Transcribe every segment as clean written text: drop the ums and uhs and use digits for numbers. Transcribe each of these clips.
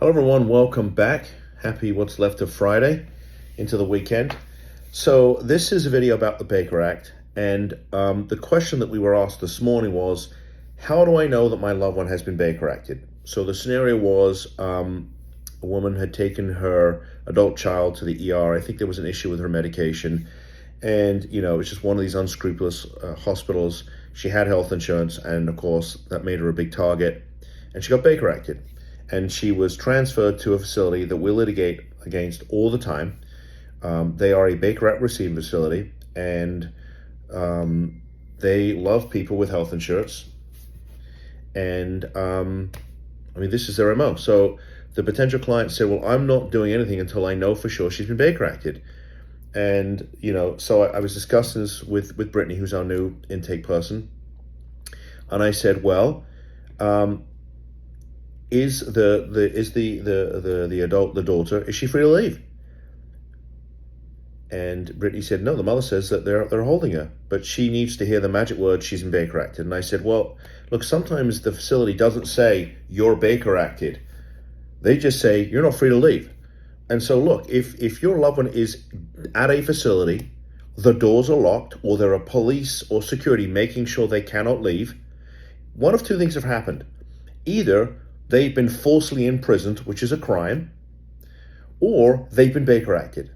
Hello everyone, welcome back. Happy what's left of Friday into the weekend. So this is a video about the Baker Act, and the question that we were asked this morning was, how do I know that my loved one has been Baker Acted? So the scenario was a woman had taken her adult child to the ER. I think there was an issue with her medication, and it's just one of these unscrupulous hospitals. She had health insurance, and of course that made her a big target, and she got Baker Acted. And she was transferred to a facility that we litigate against all the time. They are a Baker Act receiving facility, and they love people with health insurance. And this is their MO. So the potential client said, well, I'm not doing anything until I know for sure she's been Baker Acted. And, so I was discussing this with Brittany, who's our new intake person. And I said, well, is the adult, the daughter, is she free to leave? And Brittany said, no, the mother says that they're holding her, but she needs to hear the magic word, she's been Baker Acted. And I said, well, look, sometimes the facility doesn't say you're Baker Acted. They just say you're not free to leave. And so look, if your loved one is at a facility, the doors are locked, or there are police or security making sure they cannot leave, one of two things have happened. Either they've been falsely imprisoned, which is a crime, or they've been Baker Acted.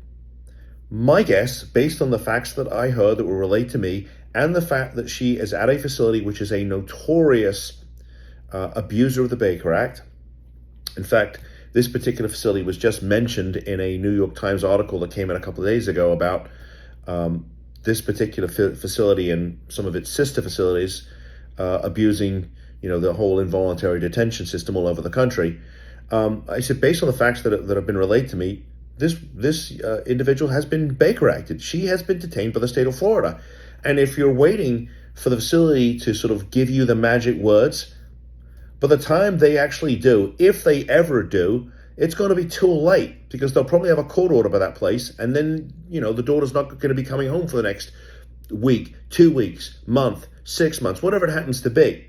My guess, based on the facts that I heard that were relayed to me, and the fact that she is at a facility which is a notorious abuser of the Baker Act. In fact, this particular facility was just mentioned in a New York Times article that came in a couple of days ago about this particular facility and some of its sister facilities abusing the whole involuntary detention system all over the country. I said, based on the facts that have been relayed to me, this individual has been Baker Acted. She has been detained by the state of Florida. And if you're waiting for the facility to sort of give you the magic words, by the time they actually do, if they ever do, it's going to be too late, because they'll probably have a court order by that place. And then, the daughter's not going to be coming home for the next week, 2 weeks, month, 6 months, whatever it happens to be.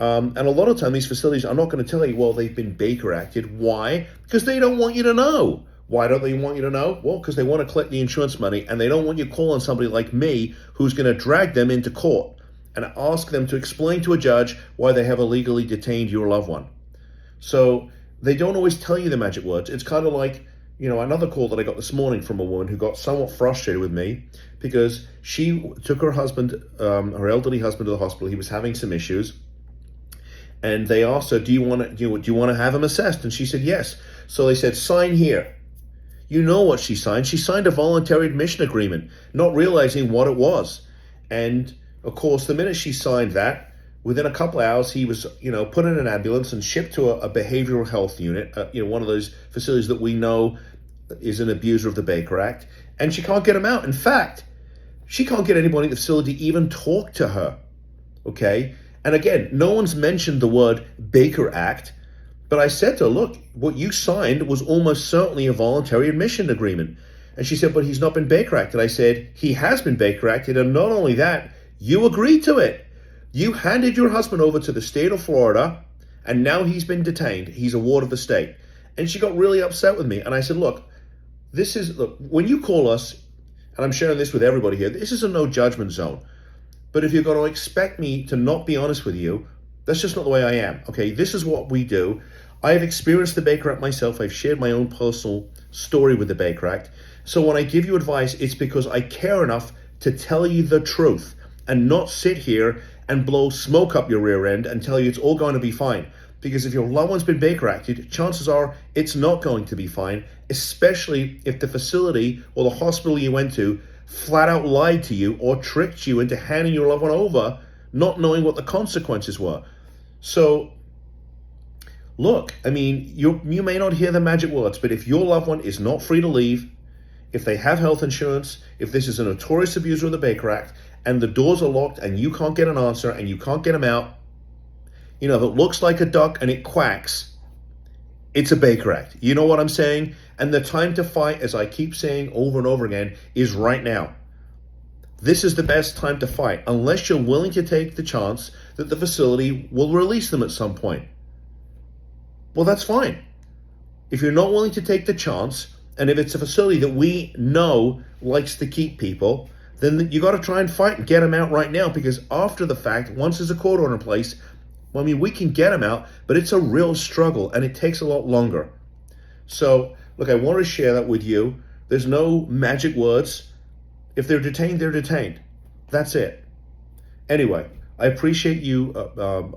And a lot of time, these facilities are not going to tell you, well, they've been Baker Acted. Why? Because they don't want you to know. Why don't they want you to know? Well, because they want to collect the insurance money, and they don't want you calling somebody like me who's going to drag them into court and ask them to explain to a judge why they have illegally detained your loved one. So they don't always tell you the magic words. It's kind of like, another call that I got this morning from a woman who got somewhat frustrated with me because she took her husband, her elderly husband, to the hospital. He was having some issues. And they asked her, do you want to have him assessed? And she said, yes. So they said, sign here. You know what she signed? She signed a voluntary admission agreement, not realizing what it was. And of course, the minute she signed that, within a couple of hours, he was, put in an ambulance and shipped to a behavioral health unit, one of those facilities that we know is an abuser of the Baker Act. And she can't get him out. In fact, she can't get anybody at the facility to even talk to her. Okay? And again, no one's mentioned the word Baker Act, but I said to her, look, what you signed was almost certainly a voluntary admission agreement. And she said, but he's not been Baker Acted. I said, he has been Baker Acted, and not only that, you agreed to it. You handed your husband over to the state of Florida, and now he's been detained. He's a ward of the state. And she got really upset with me. And I said, look, when you call us, and I'm sharing this with everybody here, this is a no judgment zone. But if you're going to expect me to not be honest with you, that's just not the way I am. Okay, this is what we do. I have experienced the Baker Act myself. I've shared my own personal story with the Baker Act. So when I give you advice, it's because I care enough to tell you the truth and not sit here and blow smoke up your rear end and tell you it's all going to be fine. Because if your loved one's been Baker Acted, chances are it's not going to be fine, especially if the facility or the hospital you went to flat out lied to you or tricked you into handing your loved one over, not knowing what the consequences were. So, look, you may not hear the magic words, but if your loved one is not free to leave, if they have health insurance, if this is a notorious abuser of the Baker Act, and the doors are locked and you can't get an answer and you can't get them out, if it looks like a duck and it quacks, it's a Baker Act. You know what I'm saying? And the time to fight, as I keep saying over and over again, is right now. This is the best time to fight, unless you're willing to take the chance that the facility will release them at some point. Well, that's fine. If you're not willing to take the chance, and if it's a facility that we know likes to keep people, then you got to try and fight and get them out right now, because after the fact, once there's a court order in place, well, I mean, we can get them out, but it's a real struggle and it takes a lot longer. So, look, I want to share that with you. There's no magic words. If they're detained, they're detained. That's it. Anyway, I appreciate you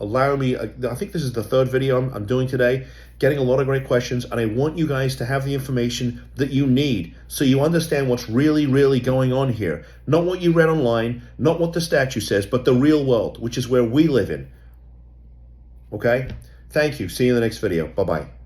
allowing me. I think this is the third video I'm doing today, getting a lot of great questions, and I want you guys to have the information that you need so you understand what's really, really going on here. Not what you read online, not what the statute says, but the real world, which is where we live in. Okay? Thank you. See you in the next video. Bye-bye.